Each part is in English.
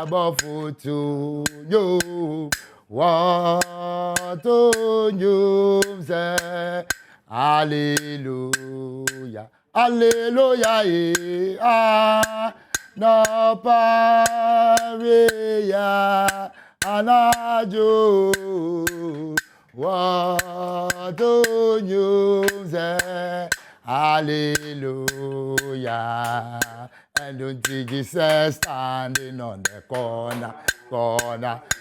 abofutu you what you say hallelujah hallelujah no paria anajo what you say hallelujah. And don't Jesus standing on the corner,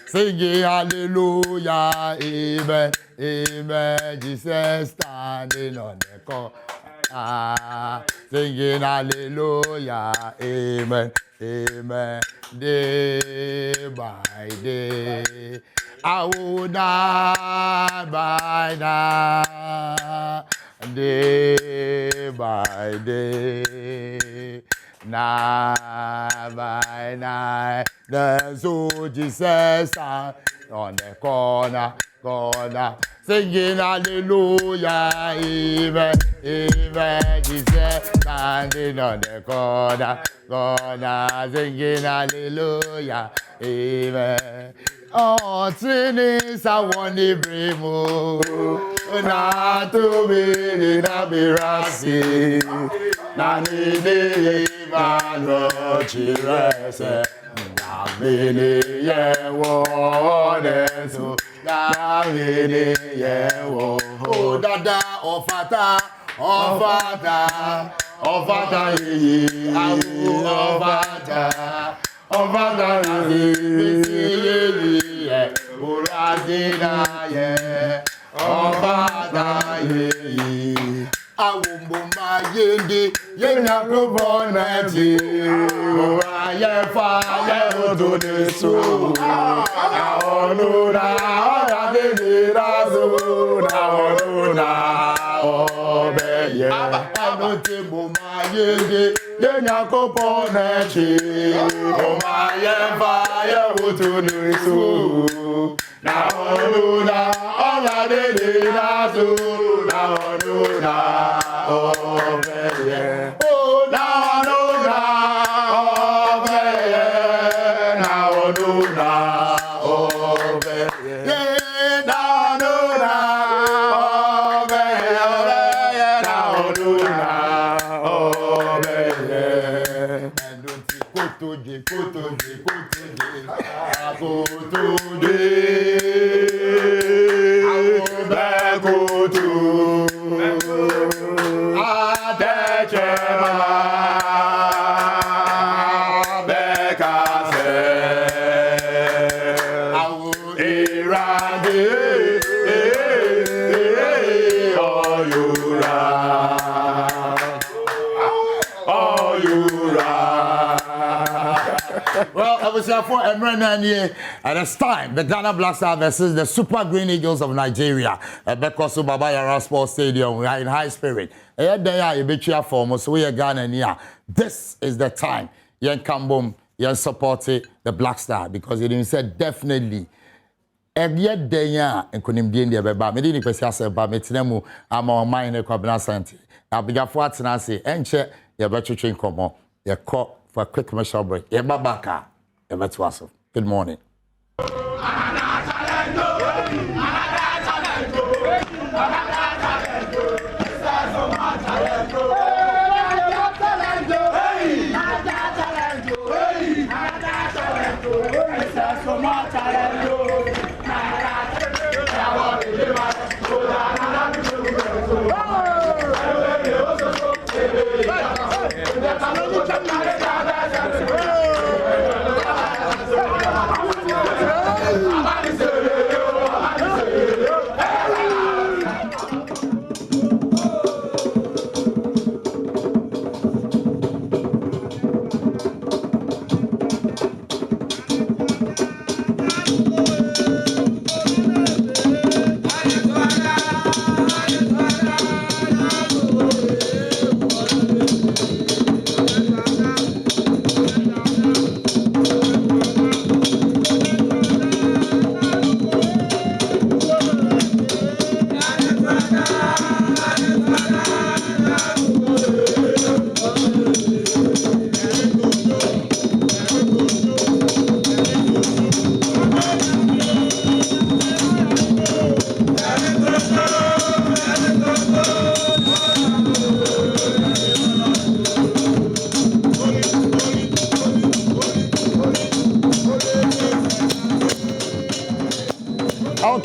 singing hallelujah, amen, amen. Jesus standing on the corner, singing hallelujah, amen, amen. Day by day, I will not by night, day by day. Night by night, the soul Jesus on the corner, singing hallelujah, amen, amen. Jesus standing on the corner, singing hallelujah, amen. Oh, Trinis, I want to bring more, not to be in a mirasi, Nani. Mano chirese, namini yewo desu, namini yewo. Oh dada, ofata yi, awu ofata yi, uradina ye, ofata yi. Awumbuma yindi yenya kuboneti aye fire odonesu aonuna oyadirazu aonuna obeye anotimbuma yindi yenya kuboneti aye fire odonesu aonuna oyadirazu aonuna obeye. Oh, now obeye. Now obeye. Now obeye. And don't you kutuji. Well, I was here for Emre and it's time. The Ghana Black Stars versus the Super Green Eagles of Nigeria. Because of Baba Yara Sports Stadium, we are in high spirit. So we are Ghana. This is the time. Yen Kambum, yen support the Black Star because it said definitely. Every day, and couldn't be in the Baba. Me didn't say about me. Tinemu, I'm Omanhene Kwabena Asante. I'll be for what I say. And check your better train come on. Your call for a quick commercial break. Yeah, Babaka. Good morning.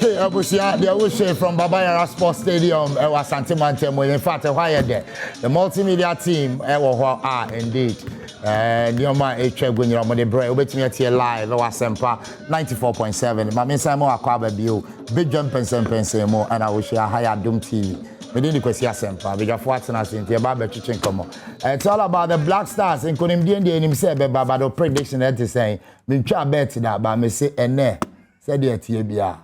Okay, Abusia, they will share from Badwam Sports Stadium, Asante Mantemo. In fact, why there? The multimedia team, indeed. Nioma Echegwe Nyoma de Bray, waiting at here live, Asempa 94.7. Mami Samo Akwaba Bio, Mpensenpensemu, and I will share Adom TV. Within the question, Asempa, we got Watson in the Baba Kitchen Como. It's all about the Black Stars, and couldn't be in the himself, but the prediction that is saying, we try bet that, but me say, and ne, said the TBA,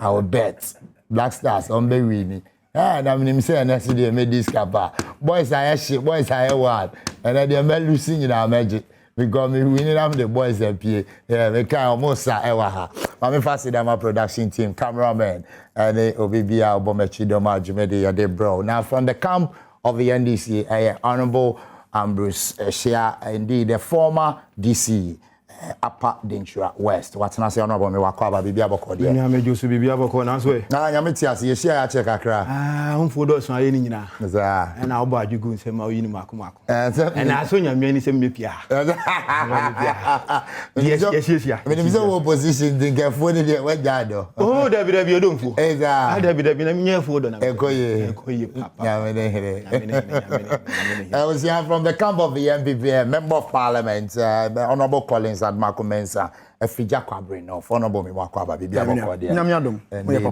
I will bet Black Stars on the winning. And I'm him saying, I see they made this kappa. Boys are shit, boys are wild. And then they're losing in our magic. Because me winning them the boys that pay. Yeah, we can almost say ewa. I'm fasting my production team, cameraman, and they OBB Albomechi Doma Jumede Yade bro. Now from the camp of the NDC, Honorable Ambrose Shea, indeed the former DC. Upper Dentura West. What's not say honorable me Wakwaba Bibi Aboko there. Nya me Josu Bibi Aboko na so e. Na nya me tiase ye share check akra. Unfodo so aye ni nyina. Za. Na obo adwugu nsem ma oyi ni mako. Na so nya me ni sem mepia. Yes. Me ni so opposition think afo ni we jado. Oh, David odonfo. Eza. David na me nya do na. Ekoye papa. Ya me here. I was here from the camp of the MPP, Member of Parliament, the Honorable Collins Marco Mensa, a Fija Kwabena, no, Honorable me Wakwaba, Bibi Aboko there.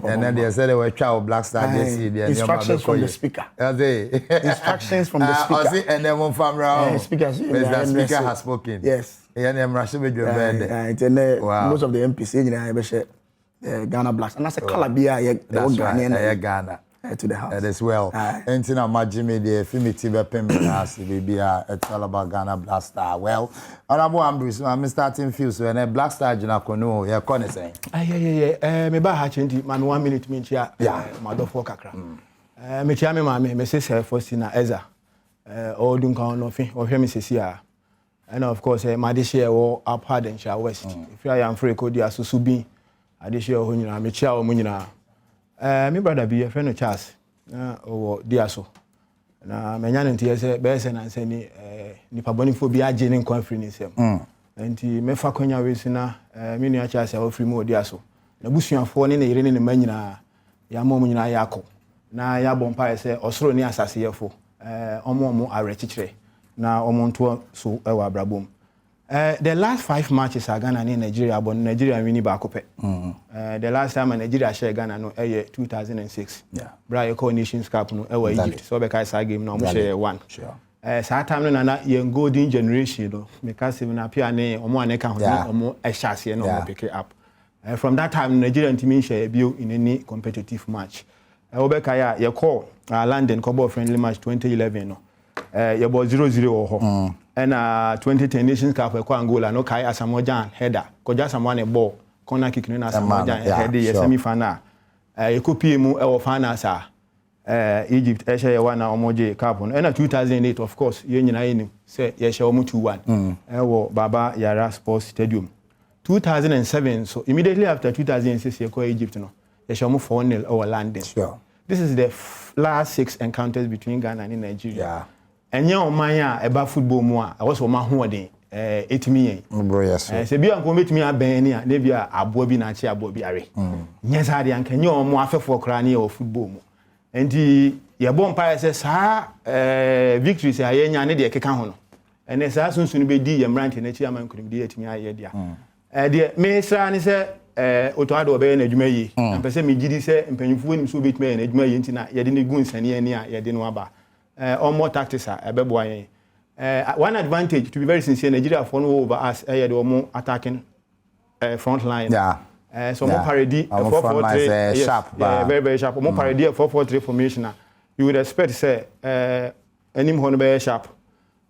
And then they said they were child Black Star. Instructions from the speaker. Instructions from the speaker. And then one from round. The speaker has spoken. Yes. And then Russia with your bed. Most of the MPs in Ghana Blacks. And that's a Calabia, Ghana. To the house. As well. And in our Jimmy, the Fimitive Pemberhouse, baby, it's all about Ghana Black Star. Well, Honorable Ambrose, I'm starting few, so and a Black Star, Janakono, you're going to say. Me ba ha chenti, man 1 minute, me chia, my dog for kakra. Me chia me, mammy, me say, Faustina Eza, all Duncan, nothing, or hear me say, and of course, my dish here or up hard and shall west. If I am free, could you also subi? I dish here, when you are me chia or munina. My brother be a friend of Charles, or Diaso. Na menya nti ese be se na nse ni pabonifo bi agye ne conference nsem nti mefa konya we sina me nua Charles a ofri mu Diaso na busuafo ne yire ne manyina ya mom nyina yakọ na ya bompa ese osoro ni asase yefo omo arechichire na omonto so ewa abrabom. The last 5 matches are Ghana and Nigeria, but Nigeria winning back up. The last time Nigeria share Ghana no 2006. Yeah. Brian Nations Cup no Egypt. So because I game no share one. Sure. That time no na young golden generation no because even appear na omo aneka ho omo ehase no pick it up. From that time Nigeria team share bio in any competitive match. Obeka ya call London Cup friendly match 2011 no. You bought 0-0 or and 2010 Nations Cup for Angola no kai Asamoah header ko just someone a ball corner kick no Asamoah header semi final you copy mu e final sa Egypt e share one na Omanhene cup no and 2008 of course you nyina yin say you share omu 2-1 e wo Baba Yara Sports Stadium 2007 so immediately after 2006 you call Egypt no you share omu 4-0 over London. Sure. This is the last 6 encounters between Ghana and Nigeria. Yeah. And young Maya about football more. I was on my hoarding 8 million. Se bi an ko metimi abeni a na bia abobi na chi abobi are. Yes ade an kan young mo afefo kra na o football mu. Enti ye bom pa se sa victory se ayenya ne de keka ho no. Ene sa sunsun be di ye mrante na chi aman kunim de atimi aye dia. De me sra ne se otoado obe na adwuma yi. Ampese me gidi se mpanyimfo nim so betimi na adwuma yi ntina ye de ne gu nsane ani a ye de no aba. Or more tactics are one advantage, to be very sincere, Nigeria for over us, the more attacking front line. Yeah. So more parody, 4-4-3, sharp. Very, very sharp. More parody, 4-4-3 formation. You would expect, say, any more very sharp.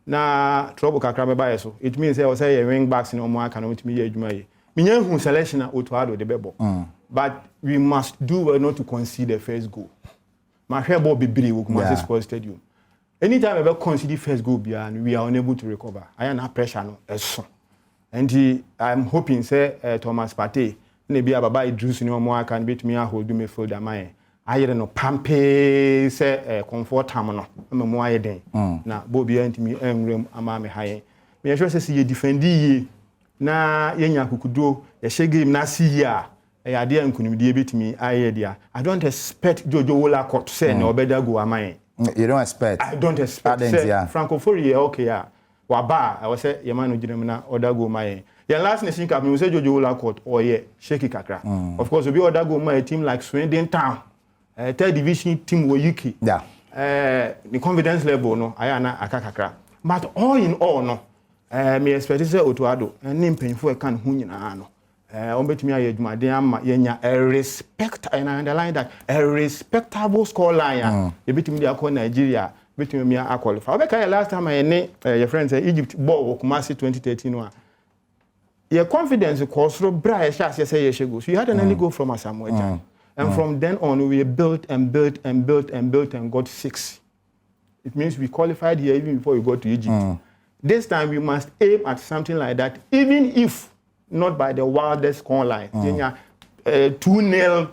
Na trouble kakra by so. It means I was say wing backs in Omo can with me ejuma. Minyan who selection Otuado de bebo. But we must do well not to concede the first goal. My hair ball be big with Kumasi Sports Stadium. Anytime I ever concede first goal and we are unable to recover, I am not pressure no so. And I'm hoping say Thomas Partey maybe Baba Idris no more can beat me a hold me field am I don't know pampe say comfort am no mo aye den na Bobby antimi enrem ama me haye me sure say you defend ye na yenya kukudo ye hye game na see ya idea nkunimdie betimi aye dia. I don't expect Jojo Wolakot to say no better go amai. You don't expect? I don't expect. Francophonie okay ya. Waba I was say your man ujinamna other go my. Your last nation cup we say Jojo Wolakot or yeah shaky kakra. Of course we other go my team like Swindon Town. Third division team wo UK. Yeah. The confidence level no ayana akakakra. But all in all no me expect say Otuado and mpanyfo e kan hu nyina no. Ombetimi aye adwumaden ama yenya a respect and I underline that a respectable score line. You betimi dey call Nigeria, betimi me a qualify. Obeka last time I ne your friend say Egypt ball Kumasi 2013 one. Your confidence course through bra say ye go. So you had an early goal from Asamoah. And from then on we built and got 6. It means we qualified here even before we got to Egypt. This time we must aim at something like that, even if not by the wildest score line. 2-0,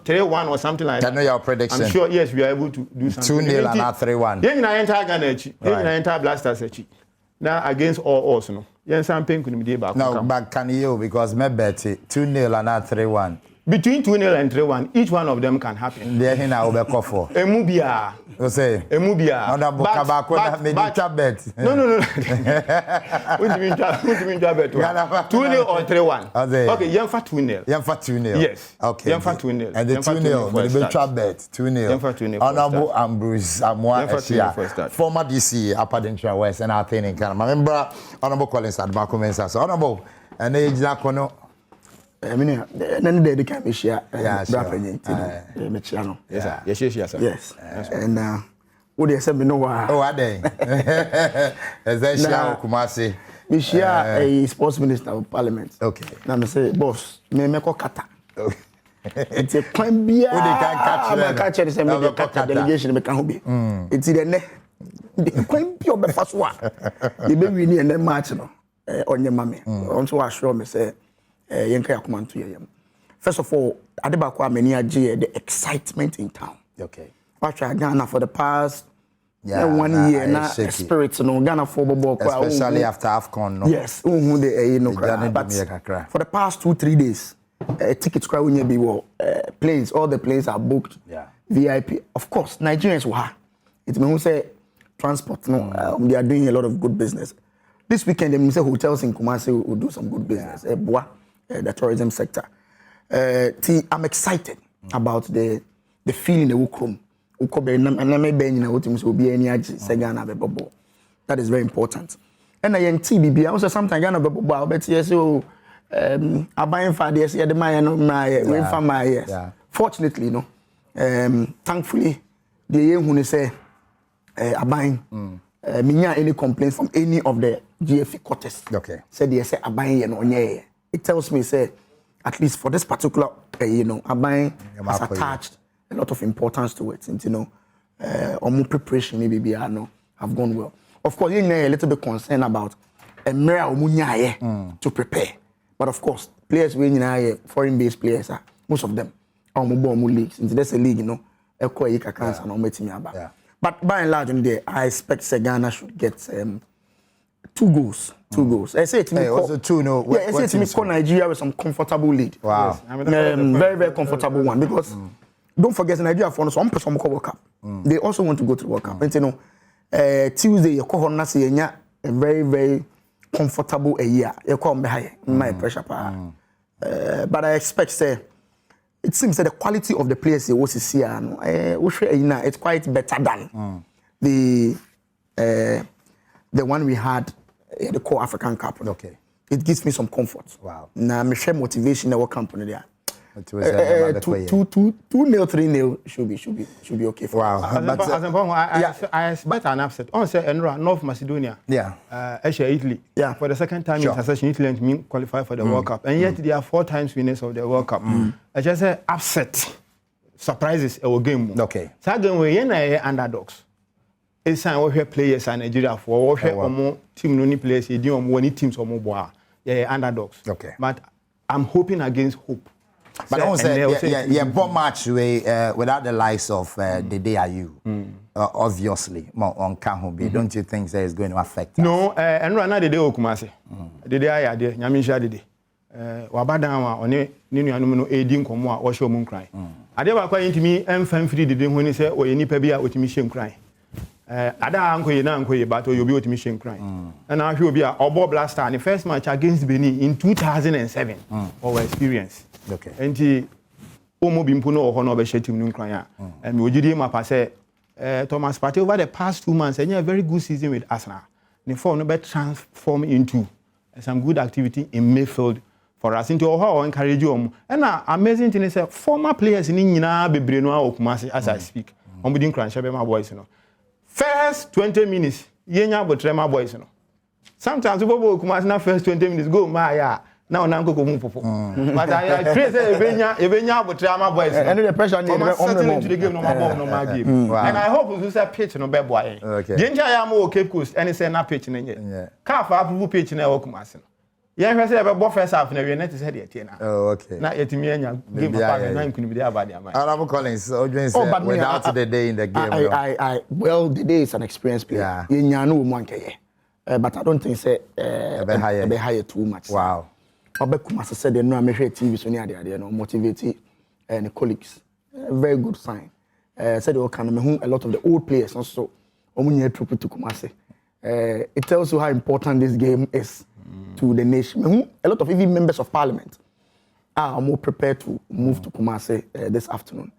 3-1 or something like that. I know your prediction. I'm sure, yes, we are able to do something. 2-0 and not 3-1. Then I enter Ghana, then I enter Blasters. Now against all us, no. No, but can you, because me bet 2-0 and not 3-1. Between 2-0 and 3-1, each one of them can happen. There he now be for. Emubia. You say. Emubia. On the book bet. No. What do you mean bet? 2-0 or 3-1. Okay, Yamfa 2-0. Yamfa 2-0. Yes. Okay. Yamfa 2-0. And the 2-0, the bet 2-0. Yamfa 2-0. Honorable Ambrose Amwa, former DC Upper Dentra West and our in Canada. Remember, Honorable Collins at Bakumensa. So Honorable, and they Jacono. I mean, then they can be share. Yes. Yes. And what they said, me know why. Oh, are they? As they share Kumasi. We share a sports minister of parliament. Okay. Now me say, boss, me make a kata. It's a point beer. Who they can catch? I catch the same kata delegation. Me can be. It's the ne. The point beer be first one. The baby ni and then match no. On your mommy. Also assure me say. First of all, Adom the excitement in town. Okay. Watch Ghana for the past 1 year now. Spirits no Ghana for especially after AFCON. No? Yes. But for the past 2-3 days, tickets cry when you be planes. All the planes are booked. Yeah. VIP. Of course, Nigerians were. It means say transport. No, they are doing a lot of good business. This weekend, they say hotels in Kumasi will do some good business. The tourism sector. I'm excited about the feeling the Ukrum. That is very important. And I TBB also sometimes Ghana bebo bet yes so buying for this year the my fortunately thankfully the young who say buying any complaints from any of the GFE quarters. Okay. Said they say buying it tells me say at least for this particular Abain has attached a lot of importance to it, and more preparation maybe have gone well. Of course, a little bit concerned about a mere to prepare, but of course, players foreign based players most of them are leagues. Into that's a league, But by and large, I expect Ghana should get 2 goals. 2 goals. I say it to me. Also 2 no. Yeah, I say it to me. Call Nigeria with some comfortable lead. Wow. Yes. Very, very comfortable one because don't forget Nigeria for some person World Cup. They also want to go to the World Cup. And Tuesday you call on a very, very comfortable a year. You call me high. My pressure power. But I expect say it seems that the quality of the players you see here, it's quite better than the one we had in the core African Cup. Okay. It gives me some comfort. Wow. Now, me share motivation in our company there. 2-0, 3-0 should be okay for us. Wow. I expect an upset. On say North Macedonia. Yeah. Italy. Yeah. For the second time in succession, Italy qualify for the World Cup, and yet they are 4 times winners of the World Cup. I just say upset surprises our game. Okay. So again we underdogs. It's time we have players in Nigeria for we have team no players. You do any teams or more. Yeah, underdogs. Okay. But I'm hoping against hope. But I say bomb match without the likes of the DIU, obviously, on Kahobi. Don't you think that is going to affect us? No, and right now the day Okumasi. The day I did, Nyamisha did. wabadan wa one ne nuanom no edi nkomo a wo hye omu nkran ade ba kwa yintimi emfa mfiri dede ho ni se o nipa bi a otimi hye nkran ada ankoye na ankoye but obi otimi hye nkran na ahwe obi a obo blaster the first match against Benin in 2007 our experience okay enti omo bi mpo no ho no be hye tim no nkran a me ogidi ma pa se Thomas Partey over the past 2 months and a very good season with Arsenal the form no be transform into some good activity in midfield for us into how encourage you and amazing thing is former players in nyina bebre no akumase as I speak ombudin crunch be my boys no first 20 minutes yenya botrema boys no sometimes people akumase na first 20 minutes go ma ya na ona nkoko mu popo but I crazy ebenya botrema boys no and the pressure need on the game no my game and I hope you say pitch no be boy danger ya mo Cape Coast and say na pitch no nye ka fa approve pitch na akumase no yeah, I say about first half na we net is head here na. Oh, okay. Na yetimi anya game papa na nkunu bi dey about their mind. Arab Collins, Odwen said without the day in the game. Well, the day is an experienced player. You nya no mo ankeye. But I don't think say be higher too much. Wow. Obekuma said they no amehwe TV so ni ade no motivate and colleagues. Very good sign. Said they can me a lot of the old players also omunye trip to Kumasi. It tells you how important this game is. To the nation. A lot of even members of parliament are more prepared to move to Kumasi this afternoon.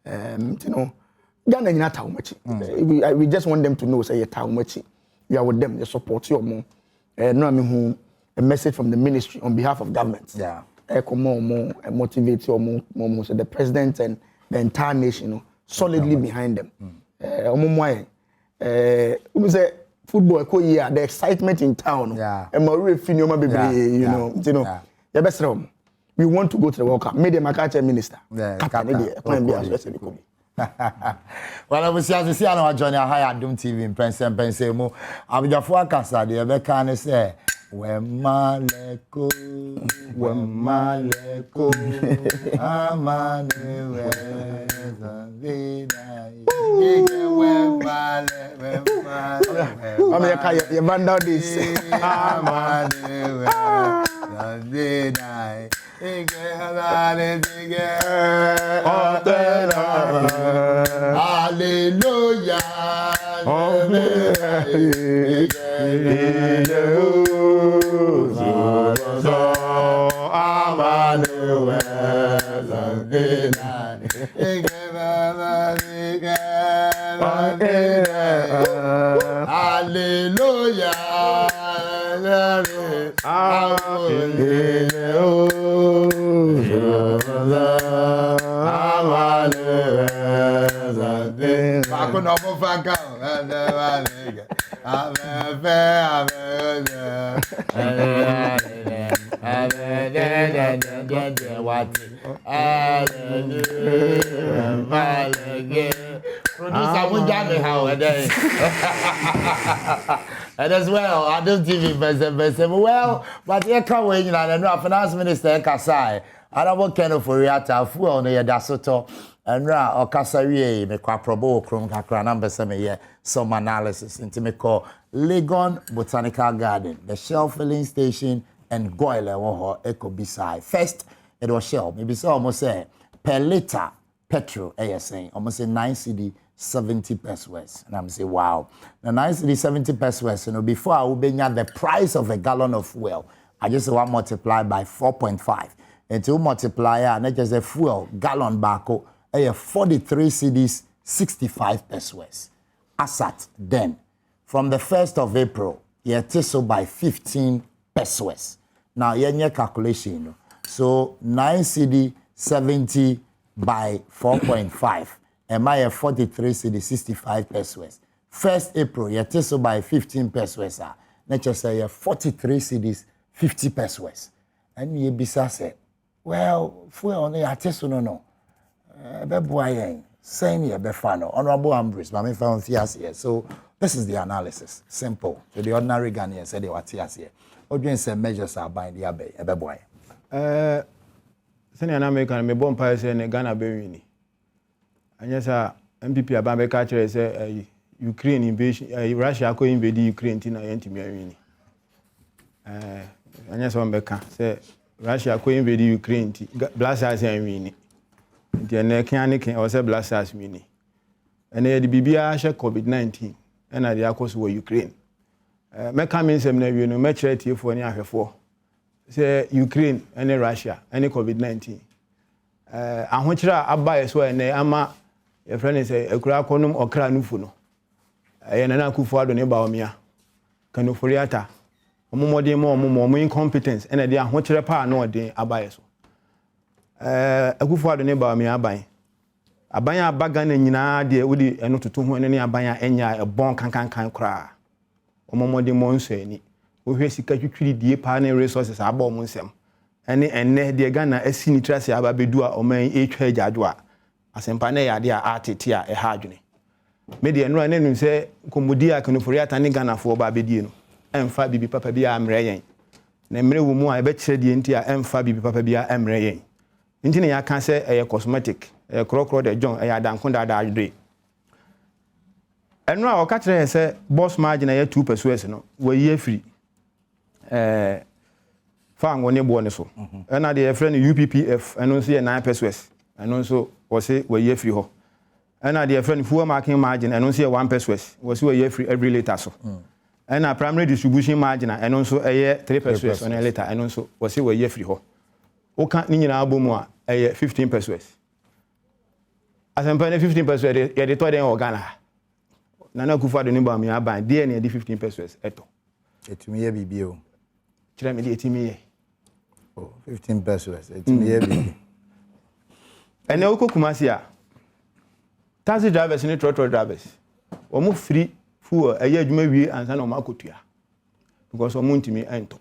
You know, Ghana is not we just want them to know, say, you are with them, they support you more. No, I mean, a message from the ministry on behalf of government. Yeah. More motivate you more. So the president and the entire nation, you know, solidly behind them. Football the excitement in town. Yeah. And you know. Yeah, best we want to go to the World Cup. Made them a catch minister. Yeah, well, I was see I join a high Adom TV Mpensenpensemu. Abijafo akasa de be kan say Wemaleko Amanewe Wemale you band out this Amanewe Hallelujah. And as well, Adom TV Mpensenpensemu. Well, but here come when you know, Finance Minister Kasai. I don't want kind of for reata fuel no yadasoto and ra okasawie me kwa probo krom kakra number some some analysis into me call Legon Botanical Garden, the Shell filling station and Goyle wo eco beside. First it was Shell, maybe so almost say per liter petrol saying almost say 9 cedi 70 Peswas. And I'm say wow. The 9 cedi 70 Peswas, you know, before I would be the price of a gallon of fuel, I just want multiply by 4.5. And to multiply, and just a fuel gallon bako, 43 cedis 65 Peswas. Asat then, from the 1st of April, so by 15 Peswas. Now, your calculation, so 9 cedi 70 by 4.5. Am I a 43 cedi 65 Peswas? 1st April, so by 15 Peswas. Let's say 43 cedis 50 Peswas. And you be said, well, fuel on the artist no. Beboyen, same year befano, honorable Ambrose, but me found here. So this is the analysis. Simple. To the ordinary Ghanaian said they were tears here. Audience measures are by the abbey, a beboy. Senior American, me bomb pie say Ghana be winning. And yes, MPP Abambe catcher say Ukraine invasion, Russia ko invade Ukraine tina yenti me winning. And yes, one beka say Russia ko invade Ukraine blasters and win the mechanic or say blasters win and the bibia share COVID-19 and the akos were Ukraine meka mean sem na wi no me chere tie fo ni ahwefo say Ukraine and Russia and COVID-19 ahokyere aba yeso ene ama your friend say ekura konum okra nufu no na Akufo-Adjei ne ba omia kanoforiata omomode mo incompetence ene de ahokyere pa na odin aba yeso Akufo-Adjei ne ba omia aban abaga na nyina de wodi eno toto ho ne aban enya ebon kankan kra omomode mo nso ani wo hwe sika twitwiri die pa na resources aba omo nsem ene de Ghana asi ni trase aba bedu a oman etwa agyajo a asempa na yade a atete a ha adwene me de enura nenu se komodi a kanoforiata ne Ghana fo ba bedie no emfa bibi papa bia amre yen na mre wo mu a ebe kire die nti a emfa bibi papa bia amre yen nti ne ya kan se cosmetic krokro de John adanko da adre enura o ka kire se boss margin ya 2 Peswas no wo yi afiri fa ngone bo ne so na de friend UPPF eno so ye 9 Peswas eno so wo se wo yi afiri ho na de friend fuel marking margin eno so ye 1 Peswas wo se wo yi afiri every liter so na primary distribution margin eno so ye 3 Peswas on a liter eno so wo se wo yi afiri ho o kan ni nyina abomu a ye 15 Peswas asempa ne 15 Peswas ye de to den organa na Akufo-Adjei ne ba mi aban de ne de 15 Peswas eto etumi ye bibio kira me de etimi ye 15 Peswas etumi ye bibi ene Kumasi a taxi drivers ni trotro drivers omo free fuel eye adwuma wie ansa na omo akotua because omo ntimi ento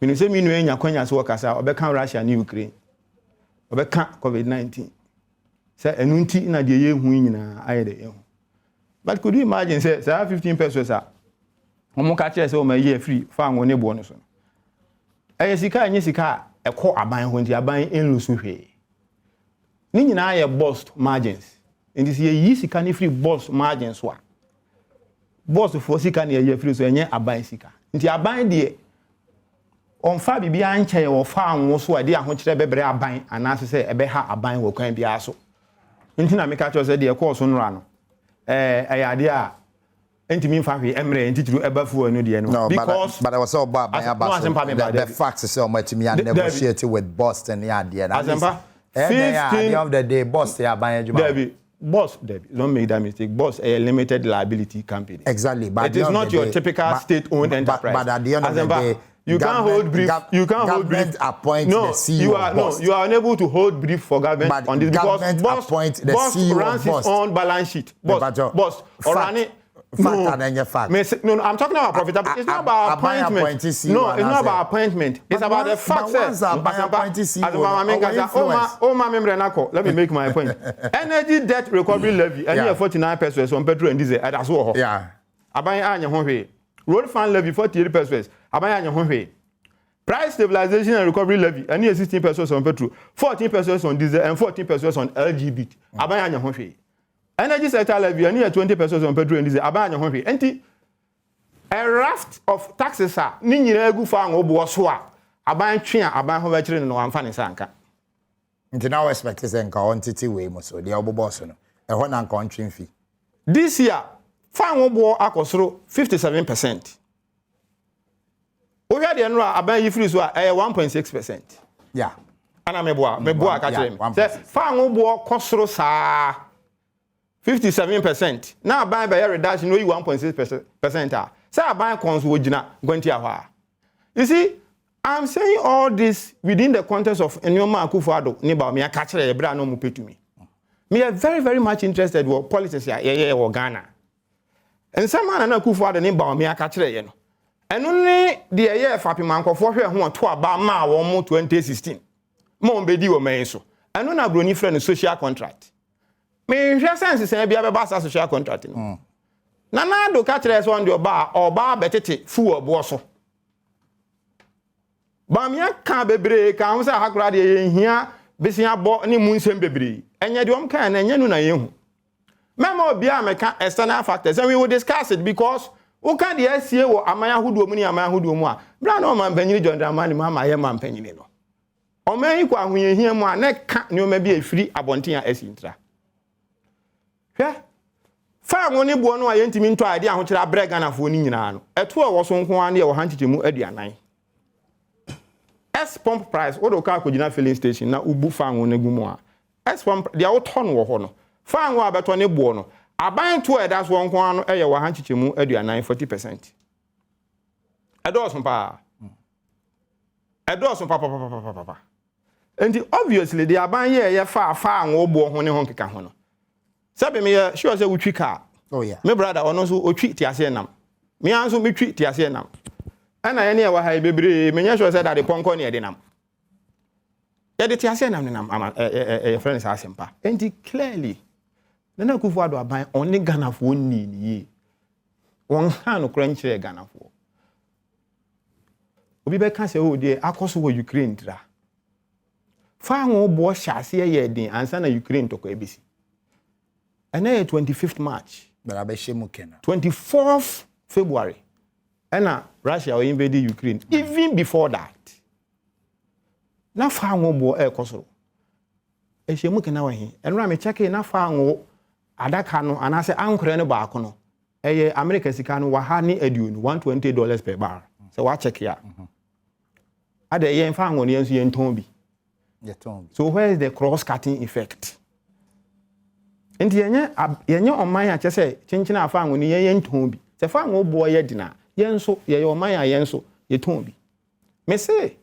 minu se minu enya kwanya so wakasa obeka Russia ni Ukraine obeka COVID-19 say enu nti na de ye hu nyina aye de ehu but could you imagine say 15 Peswas a omo ka kire say omo ye free fa anwo ne bo no so eye sika anye sika ekọ aban ho nti aban enlusu hwe ni nyina ye boss margins nti se ye sika ni free boss margins wa boss for sika na ye free so enye aban sika nti aban de on fa bibia anche wo fa anwo so ade ahokire bebre aban anase se ebe ha aban wo kwan bia so nti na meka cho se de ekọ so nra no ade a ntimi fa hwe emre ntitiru ebafu anu de no because but I was so bad the facts is so much me and negotiate with Boston yeah there at the end of the day boss ya ban adwuma boss don't make that mistake boss a limited liability company exactly but it is not your typical state owned enterprise but at the end of the day you can't hold brief. You can't hold brief. Appoint the CEO. You are unable to hold brief for government but on this because boss CEO runs his own balance sheet. Boss, or running. No, I'm talking about profitability. It's not about appointment. No, it's not about appointment. It's about the fact that let me make my point. Energy debt recovery levy. Any 49 Peswas on petrol and diesel. That's what. Yeah. Road fund levy 48 Peswas. Price stabilization and recovery levy. Any 16 Peswas on petrol, 14 Peswas on diesel, and 14 Peswas on LGBT. Energy sector levy, any 20 Peswas on petrol and diesel. A raft of taxes are Nini Egu Fang Obuaswa. Aban Chia, Aban Hovetrin, no Amfani Sanka. Into now expect is an quantity way, so the Obo Bosson, a one country fee. This year, Fang Obo Akosro 57%. We had the annual Aban Yifris were 1.6%. Yeah. And I'm a boy, catch him. Fang Obo Kosro sa 57%. Now buy by a reduction, no 1.6%. Say I buy cons with going to. You see, I'm saying all this within the context of Enyoma Akufo-Adjei, neighbor me, I catch a brand no pay to me. Me are very, very much interested with politics here, or Ghana. And some man Akufo-Adjei neighbor me, I catch a and only the year Fapi Manko for her who are to about ma or more 2016. Mon bedi o menso. And no na broni friend social contract. Me sense say bia be basa social contract no. Na na do catch us on the bar or bar betete fu obo so. Ba me aka bebre ka ho say hakura de hia besia bo ni mu nsem bebre. Enye de om kan na enye no na yehu. Memo bia meka external factors and we will discuss it because wo ka de asie wo amaya hodo mu ni amaya hodo mu a bra na Omanhene John Dramani ma ye Omanhene no Omanhene kwa ahoyehia mu a na ka ne o ma bi afiri abonten a asintra hwe fa ngo ne bo no a yentimi nto ade a ho kira brega na fo ni nyina no eto a wo so nko an de wo hanchichemu aduanan S pump price wo do ka akogina filling station na ubu fa ngo ne gumu a S pump dia wo ton wo ho no fa ngo abeto ne bo no aban to eda so nko an no eye wo hanchichemu aduanan 40%. Edosun pa pa. And obviously the aban ye fa ngo bo ho ne ho keka ho no sabe me sure say we twi car. Oh yeah. Me brother ono so otwi tiase nam. Me anso me twi tiase nam. Ana ye ne wa ha bebre me nya sure say that the ponko ne ye nam. Ye de tiase nam ne nam friends asempa. And clearly Nana Akufo-Addo aban only Ghana fo ni won ha no kra nkyere Ghana fo. Obi be ka say o de akoso wo Ukraine dra. Fa ngo bo hyase ye din ansa na Ukraine to ko ebisi. And then 25th March. But I bet 24th February. And Russia will invade Ukraine. Even before that. Na fa ngo bo e kosoro. E shemu kena wa hin. And me check na fa ngo adaka no anase ankore ne ba no. Eye America sika no wa ha ni aduonu $120 per barrel. So wa check ya. Ade ye fa ngo ne yenso ye nton bi. So where is the cross-cutting effect? Enti yenye oman a chese chinchina afa ngo ni ye nton bi. Se fa ngo bo ye dina, yenso ye oman a yenso ye ton bi. Me say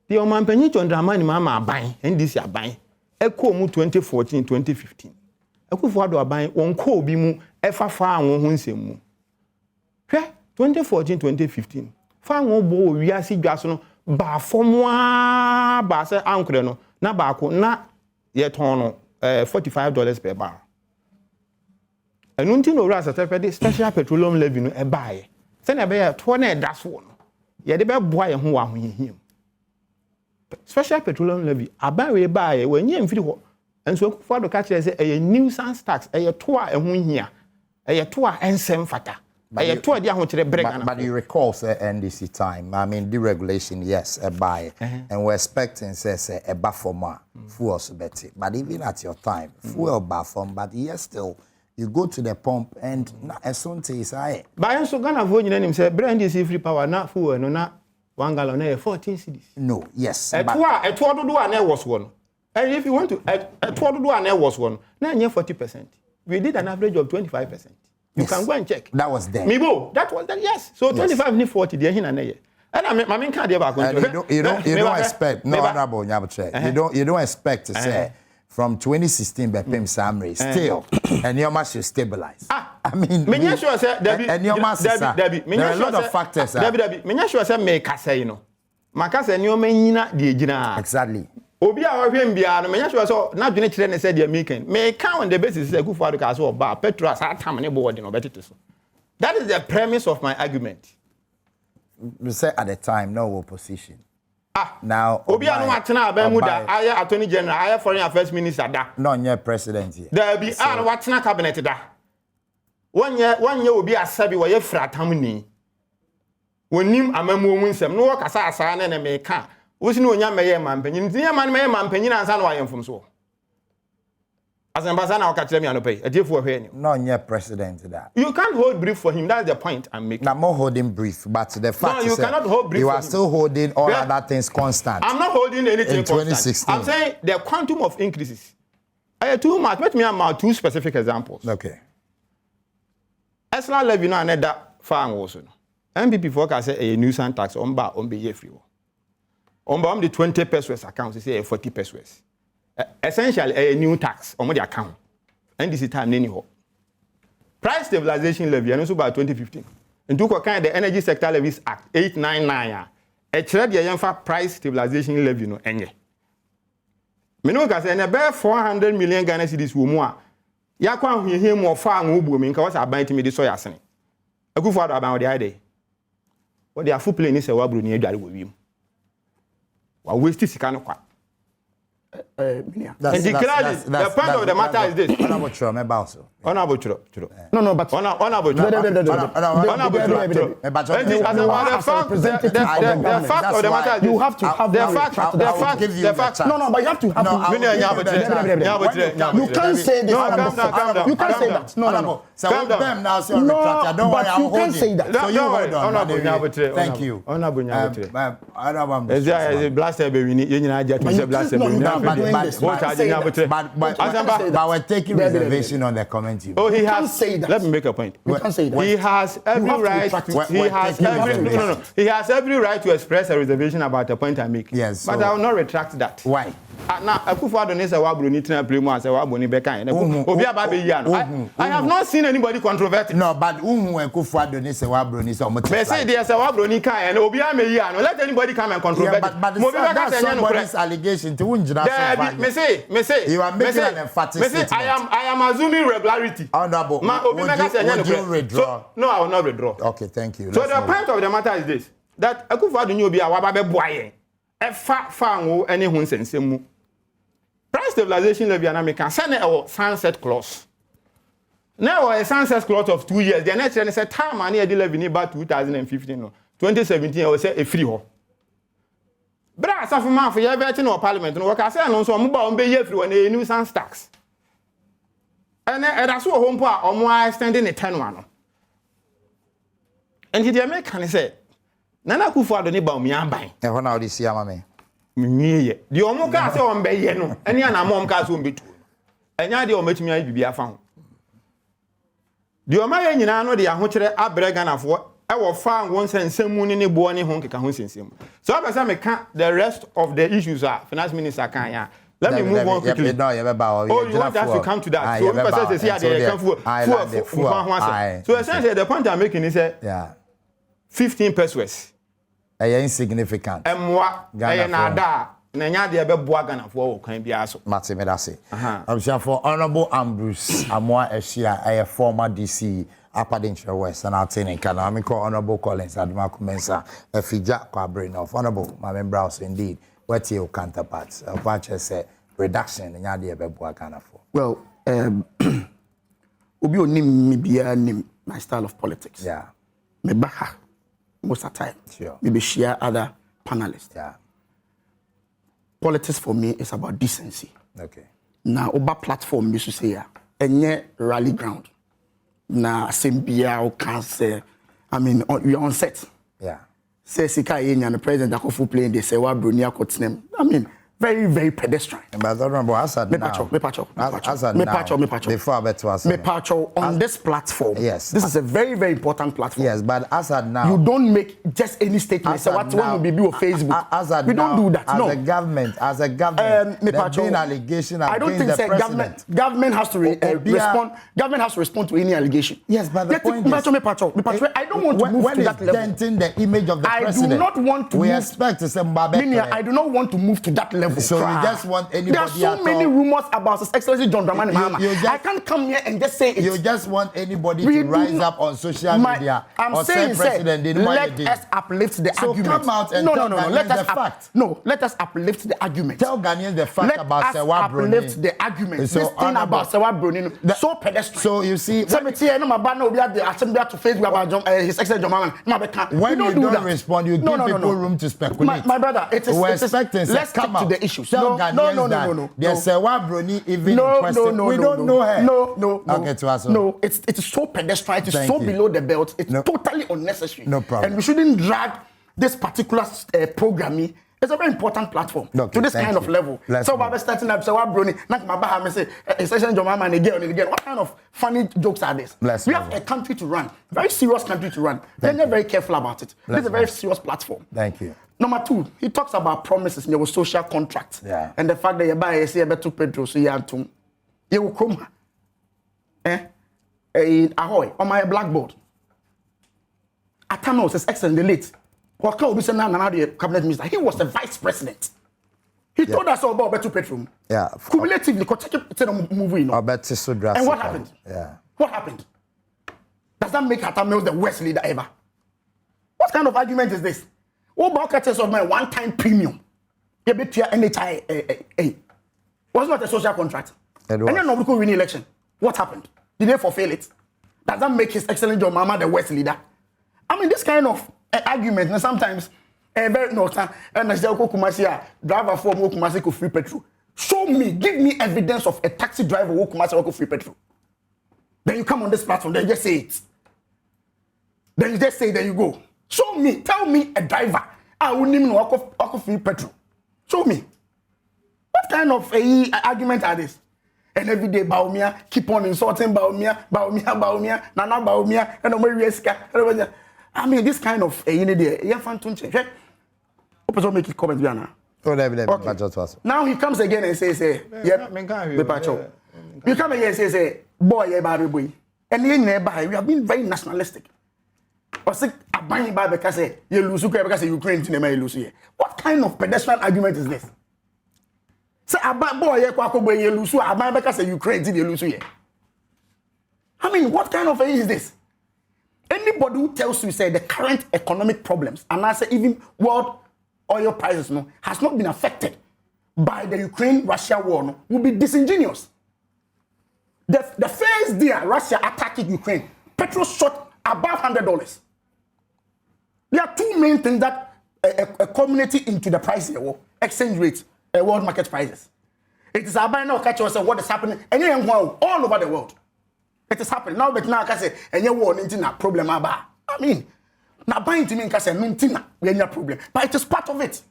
the Omanhene John Dramani ma aban, NDC aban. Eko mu 2014 2015. Akufo-Addo aban won ko bi mu efa fa ngo ho nsem mu. Hwe 2014 2015. Fa ngo bo wiase dwaso no ba fomwa ba se ankre no na ba ko na ye ton no $45 per barrel. Enunti no rasa tepede special petroleum levy no e baaye. Se na be ya to na e daso no. Ye de be boa ye ho wa hohihim. Special petroleum levy aban we baaye wenye mfiri ho. Enso Akufo-Addo ka kire se e nuisance tax e ye to a e ho hia. E ye to a ensem fata. But you recall, say, NDC time, I mean, deregulation, yes, a buy, and we're expecting, say, a Badwam, fuel better. But even at your time, fuel Badwam, but yes, still, you go to the pump and Asante is high. But I'm so gonna vote in say, NDC free power, not fuel, no, not 1 gallon, 14 cedis. No, yes. A 2 do an was one. And if you want to, a 2 do an was one, now near 40%. We did an average of 25%. You can go and check. That was there. Mibo, that was that, yes. So 25 ni 40 there hin and there. And I mean can't you don't expect no honorable Nyabotre. You don't expect to say from 2016 by Mpensenpensemu still and your mass should stabilize. I mean, me sure say and your mass there are a lot of factors. Debbie, me sure say make say you know. Makasa ni o menyina de gina. Exactly. Obi a wahwem bia no menya sure so na dwene kire ne say the making me count on the basis say Akufo-Addo ka so ba petrol as atam ne board no better so. That is the premise of my argument. You say at the time no opposition. Now Obi a no watena aban mu da aye attorney general aye foreign affairs minister da. No nye president here. There be no watena cabinet da. Wonye obi asabi wo ye fratam ni. Wonim amamu mu nsem no kasa asa na me ka. What's no young man, Omanhene? Near man, Omanhene, and son, I am from so. As ambassador, I'll catch them and pay a deal for him. No, near president that. You can't hold brief for him. That's the point I'm making. I'm not holding brief, but the fact is, you cannot hold brief. You are still holding all other things constant. I'm not holding anything in 2016. Constant. I'm saying the quantum of increases. I have too much. Let me have 2 specific examples. Okay. Esla levy no another farm also. MPP forecast a nuisance tax on be year free. On the 20 Peswas account, say 40 Peswas. Essentially, a new tax on the account. And this is time anyhow. Price stabilization levy, and also by 2015. And took account the Energy Sector Levies Act 899. A trade the price stabilization levy no enye. Menoka say about 400 million Ghana cedis wo mu a. Yakwa hihie mu ofa anwo mi nka wasa aban timi de so yasene. Akufo-Addo aban wo de ade. Wo de afu plane ni se wa bro ni adware wo wiem. Wa waste sika no kwa. And declared it. The point of the matter is this. Honorable Chiro. No, but honorable Chiro. The fact of the matter is this. You have to have the fact. No, but you have to have. You can't say this. You can't say that. No. Calm down. No, but you can't say that. So you hold on. Thank you. Honorable blaster baby, but we're taking reservation on the comment. Oh, he has. Say that. Let me make a point. You can't say that. He has every right. He has every right to express a reservation about the point I make. Yes, but I will not retract that. Why? Now, Ampofo-Adjei say Wabroni tina primo and say Waboni beka. I have not seen anybody controversial. No, but Ampofo-Adjei say Wabroni so much. They say there's a Wabroni kai and Obi Ameya. Let anybody come and controversy. But that's somebody's allegation to Unjina. Me say. You are making an emphatic statement. I am assuming regularity. Honorable. Would you withdraw? No, I will not withdraw. Okay, thank you. So the point of the matter is this: that Ampofo-Adjei will be a wababe boye. Fango any Mpensenpensemu. Price stabilization levy and American send a sunset clause. Now a sunset clause of 2 years. The next year said time money a levy about 2015 no. 2017 I will say a free ho. Bra some man for your vetting or parliament no work I say no so mobile on be year free when a new sans tax. And that's what home poor or more extending a 10-1. And the American said Nana Akufo-Adjei ni ba mi amban. E ho na odisi amame. Miye. Di omo ka se on be ye no. Eni ana mom ka se on betu. Enya de o metumi ayi bibia fa ho. Di o ma ye nyina no de ahokere abrega nafo e wo fa won sensemu ni bo ni ho nkeka ho sensemu. So abesa me ka the rest of the issues are finance minister kan ya. Let me move on quickly. No, you want us to come to that. So people say they can So essentially the point I'm making is 15 Peswas. Insignificant. Emwa na da na nya de be boa Ghana for kan bia so. Mate me dase. I'm sure for Honorable Ambrose Amoa Eshia a former DC Apadinchre West and Altene Kana. I call Honorable Collins Adoma Kumensa Fija Kwabena of Honorable Mamen Browse indeed. What your counterparts? What you say reduction in nya de be boa Ghana for. Well, obi onim me bia nim my style of politics. Yeah. Me baha most of the time. Sure. Maybe share other panelists. Yeah. Politics for me is about decency. Okay. Now, over platform, you should say, any rally ground. Now, same beer or cancer. I mean, you're on set. Yeah. Say, Sika Yenya and the president Ampofo playing, they say, what Brunia Court's name. I mean, very, very pedestrian. But Honorable Asad Me now. patcho. Before Badwam. Me patcho on this platform. Yes. This is a very, very important platform. Yes, but Asad now. You don't make just any statement. Say what will be on Facebook. Asad we don't do that. As no. a government, there's been allegation I don't think the that government has to respond. Government has to respond to any allegation. Yes, but the point is, I don't want to move to that level. Denting the image of the president. I do not want to. We expect to say Mbabe. I do not want to move to that level. So you just want anybody. There are so many rumors about His Excellency John Dramani Mahama. I can't come here and just say it. You just want anybody to rise up on social media. I'm saying, let us uplift the argument. So come out and tell Ghanaians the fact. No, let us uplift the argument. Tell Ghanaians the fact about Sewa Broni. Let us uplift the argument. This thing about Sewa Broni, so pedestrian. So you see, when you don't respond, you give people room to speculate. My brother, let's stick to the issues. Tell Ghanaians that there's Sewa Broni even in question. We don't know her. No, it's so pedestrian, it's so below the belt, it's totally unnecessary. No problem. And we shouldn't drag this particular programming. It's a very important platform to this kind of level. So Baba starting up, so Brony, not my Baha, say, essentially, your mama and again. What kind of funny jokes are this? We have a country to run, very serious country to run. Then they're very careful about it. This is a very serious platform. Thank you. Number two, he talks about promises, your social contracts, and the fact that you buy a say about 2 petrol, so you have to, you will come, ahoy on my blackboard. Atamos is excellent, the late. Cabinet minister. He was the vice president. He told us all about better petrol. Yeah. Cumulatively, moving. And what happened? Yeah. What happened? Does that make Atamils the worst leader ever? What kind of argument is this? What about catches of my one-time premium? You bet your NHI Was not a social contract. And then Nobuko win election. What happened? Did they fulfill it? Does that make his excellent job, Mama, the West leader? I mean, this kind of argument, and sometimes very not and as Kumasi driver for Kumasi ko free petrol. Show me, give me evidence of a taxi driver who Kumasi ko free petrol. Then you come on this platform, then you just say it. Then you just say, there you go. Show me, tell me a driver. I wouldn't even walk free petrol. Show me. What kind of argument are this? And every day Baumia keep on insulting Baumia, Nana Baumia, and Omeriska. I mean, this kind of you fan to change. Open make it comment Biana. Okay. Now he comes again and says, "Yep, you come again and says, boy, boy." And we have been very nationalistic. Or say, I buy you because you lose because Ukraine to lose here. What kind of pedestrian argument is this? Say, I buy boy, you lose, I buy because Ukraine to lose here. I mean, what kind of is this? Anybody who tells you, say, the current economic problems, and I say even world oil prices has not been affected by the Ukraine-Russia war, will be disingenuous. The first day Russia attacked Ukraine, petrol shot above $100. There are two main things that culminate into the price here, exchange rates, world market prices. It is about now catch us what is happening all over the world. It is happening now, but now I can say, and you want into a problem about. I mean, now buying to me can say no we have problem, but it is part of it.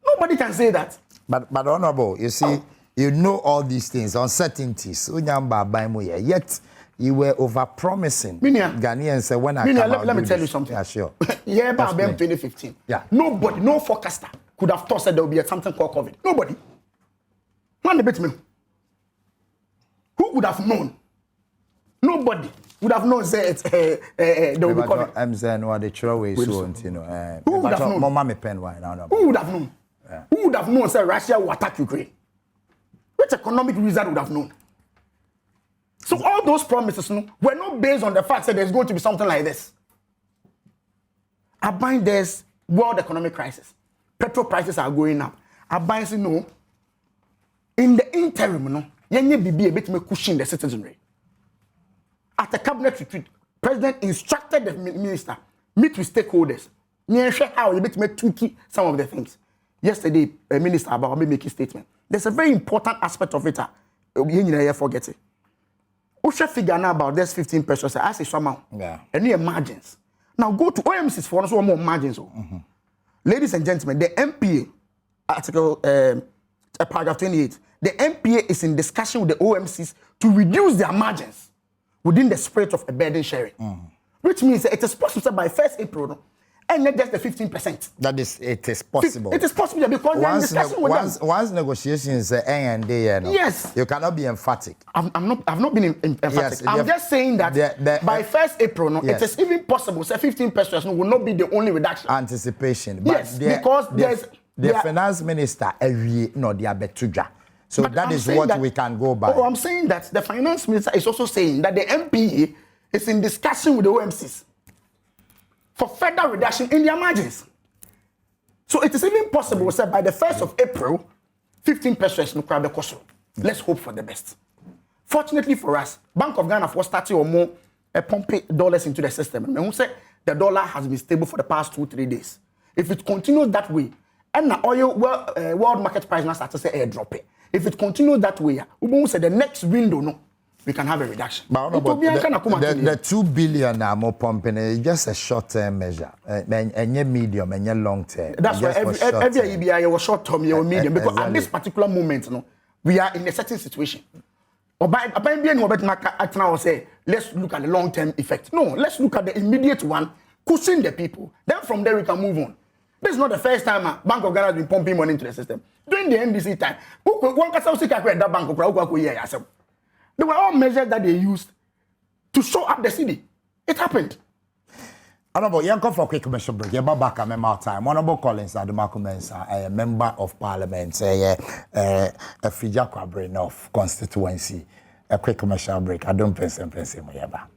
Nobody can say that. But honorable, you see, you know all these things, uncertainties. Yet you were over promising. Ghanaians say when I come let me tell you something. Yeah, sure. Yeah, about 2015. Yeah. Nobody, no forecaster could have thought that there would be something called COVID. Nobody. Man, debate me. Who would have known? Nobody would have known that there would be COVID. I'm saying no, the throwaway so you know. Who would have known? Who would have known? Yeah. Who would have known that Russia would attack Ukraine? Which economic wizard would have known? So all those promises were not based on the fact that there's going to be something like this. There's world economic crisis. Petrol prices are going up. In the interim, yenye bibi a bit me cushion the citizenry. At a cabinet retreat, President instructed the minister meet with stakeholders. How you bit me tweak some of the things. Yesterday, a minister about me make a statement. There's a very important aspect of it. You forget it. Usha figure now about this 15 Peswas. I say somehow. Yeah. And near margins. Now go to OMCs for us one more margins. Ladies and gentlemen, the MPA article paragraph 28. The MPA is in discussion with the OMCs to reduce their margins within the spirit of a burden sharing, which means that it is possible by 1st April, and not just the 15%. That is, it is possible. It is possible because they're in discussion with them. Once negotiations end, yes, you cannot be emphatic. I've not been emphatic. Yes, I'm just saying that by 1st April, yes, it is even possible. Say 15% will not be the only reduction. Anticipation. But yes, because the finance minister they are betuja. So but that is what we can go by. Oh, I'm saying that the finance minister is also saying that the MPA is in discussion with the OMCs for further reduction in their margins. So it is even possible that by the 1st of April, 15% no crowd the cost. Let's hope for the best. Fortunately for us, Bank of Ghana was starting or more pumping dollars into the system. And we say the dollar has been stable for the past 2-3 days. If it continues that way, and the oil world market price now starts to say drop it. If it continues that way, we won't say the next window, we can have a reduction. But the 2 billion are more pumping is just a short-term measure, and medium and long-term. That's why every EBI was short-term, you medium, because exactly. At this particular moment, we are in a certain situation. Or by now say, let's look at the long-term effect. No, let's look at the immediate one, cushion the people. Then from there we can move on. This is not the first time Bank of Ghana has been pumping money into the system. During the NDC time, one can say that bank. They were all measures that they used to show up the city. It happened. Honorable, you come for a quick commercial break. You're back at my time. Honorable Collins, a member of Parliament, a Fija Kwabena of constituency. A quick commercial break. Adom Mpensenpensemu.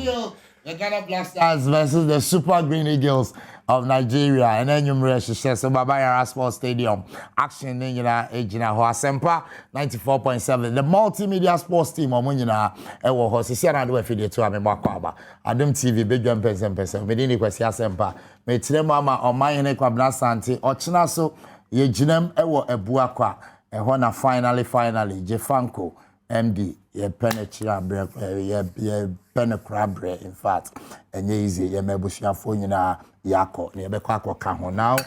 you. The Ghana Black Stars versus the Super Green Eagles of Nigeria. And then you so Baba Sports Stadium. Action in Ejina Ho Asempa 94.7. The multimedia sports team Omanhene ewo ho sisi na do afide to ame Kwabena. Adom TV Badwam Mpensenpensemu. Me dey kwasi Asempa. Me tire mama Omanhene Kwabena Asante. Ochina so ye ginam ewo ebua kwa. Eho na finally Jefanko MD ye penechira bre ye penecrabre in fact enye easy ye mebusuafo nyina yako ne be kwa ka ho now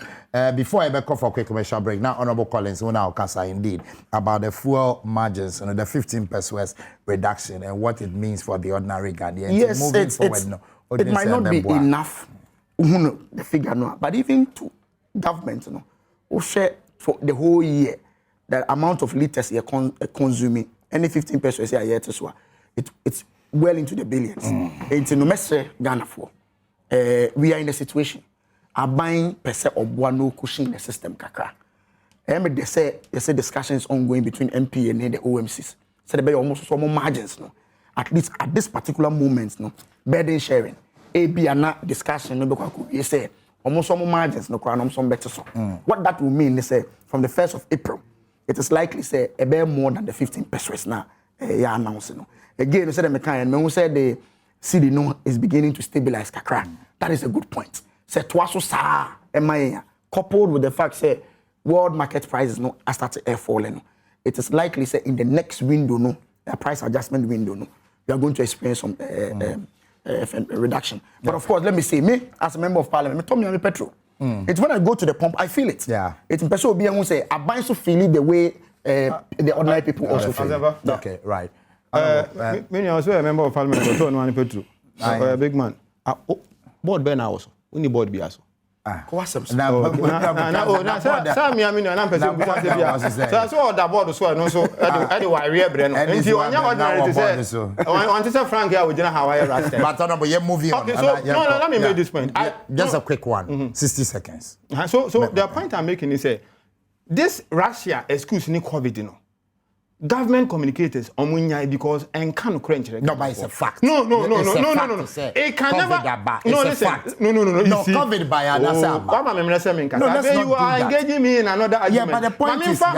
before I be call for quick commercial break now honorable Collins we now kasa indeed about the fuel margins and the 15 Peswas reduction and what it means for the ordinary Ghanaian. Yes, moving forward no it might not be enough the figure no but even to government no who share for the whole year the amount of liters you're consuming any 15 pesos a year to so it's well into the billions. It's no message Ghana for. We are in a situation buying percent of no cushion the system kakra. They say discussions ongoing between MP and the OMCs. So there be almost some more margins no. At least at this particular moment no burden sharing. AB and not discussion no because you say almost some more margins no crown some better so. What that will mean is say from the 1st of April it is likely say a bit more than the 15 pesos now. Yeah, announcing. Again, you said the mechanic, when we said the city no is beginning to stabilize kakra. That is a good point. Say twaso sa coupled with the fact say world market prices no are started air falling. It is likely say in the next window no, the price adjustment window no, we are going to experience some reduction. But of course, let me say me as a member of parliament, me told me petrol. It's when I go to the pump, I feel it. Yeah. It's in person being say I buy so feel it the way the ordinary people also feel. Yeah. Okay, right. Me also a member of parliament. I told no petrol. A big man. Board Ben also. We need board be also. Some me I mean I'm person so so that board so no so anyway real brain and you ordinary to say want to say Frank here we didn't how I rest but no you're moving on. Okay, so no let me make this point. Just a quick one. 60 seconds. So the point I'm making is this Russia excuse ni COVID you know. Government communicators because and can crunch. No, but it's a fact. No. It can never. No, listen. Fact. No. No, COVID by another. No, you are engaging me in another argument. Yeah, but the point is that.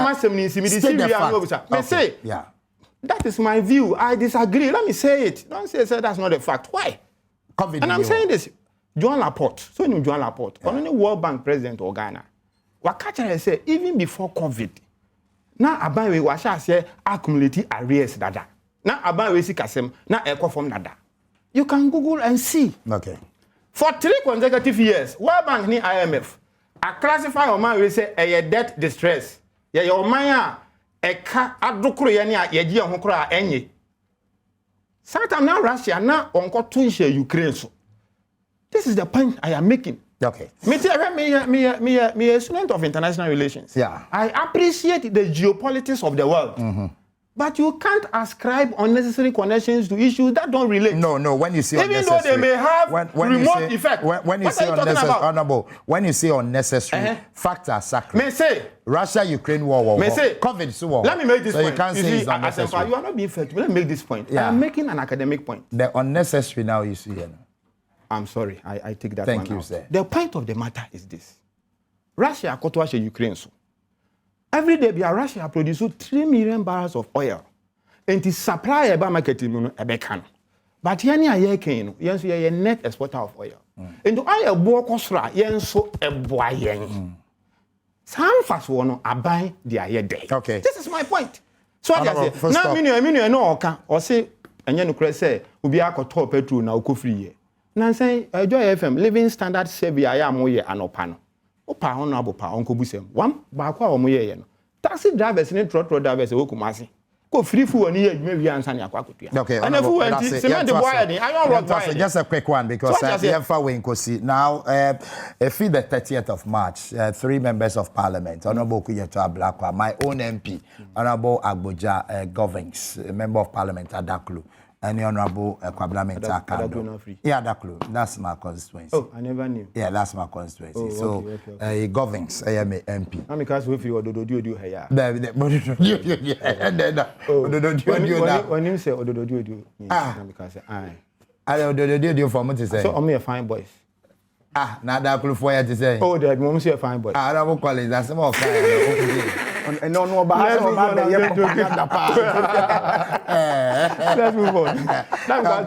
Yeah. That is my view. I disagree. Let me say it. Don't say that's not a fact. Why? COVID. And I'm saying this. Joan Laporte. So you Joan Laporte. Only World Bank president of Ghana. What catcher say even before COVID. Na aban we wa sha say accumulate arrears dada. Na aban we si kasem na ekọ form dada. You can Google and see. Okay. For 3 consecutive years, World Bank ni IMF a classify Oman we say a debt distress. Ye Oman a eka adokoro ye ni a ye gi ho koro a enye. Sometimes now Russia na onko to share Ukraine so. This is the point I am making. Okay. Me a student of international relations. Yeah. I appreciate the geopolitics of the world. But you can't ascribe unnecessary connections to issues that don't relate. No. When you say even unnecessary, though they may have remote effect. When you say unnecessary, honorable, when you say unnecessary, facts are sacred. May say Russia-Ukraine war. May say COVID so war. Let me make this point. You can't say it's unnecessary. You are not being fair. Let me make this point. Yeah. I am making an academic point. The unnecessary now you see here. I'm sorry, I take that Thank one you, out. sir. The point of the matter is this. Russia got Ukraine so. Every day, Russia produces 3 million barrels of oil. And the supply a market in But here near Yen, yes, we are a net exporter of oil. And the oil book cosra, yen so a boy. Some fast one are buying the air day. Okay. This is my point. So I say, now, I no, or say, and you say, will be a top petrol now, go free. Nancy, Joy FM, living standard savvy, I am moye anopano. Opa honorable pa uncle busem. One, bakwa or moye. Taxi drivers and trot drivers, Okumasi. Go free for a year, maybe answer Yakwakutia. Okay, and if we I don't want just a quick one because now, if the 30th of March, 3 members of parliament, Honorable Kuyeto Ablakwa, my own MP, Honorable Agboja Govings, a member of parliament at Daklu. And the Honorable Kwabena Adom. Yeah, that's my constituency. Oh, I never knew. Yeah, that's my constituency. Oh, so, okay. Govings, I am an MP. I'm because if you do here. When you say do, because I. I do for me to say. So I'm fine boys. Ah, now that cool for you to say. Oh, the mom say fine boys. I don't call it. That's more kind. And no about Let's move on. That's what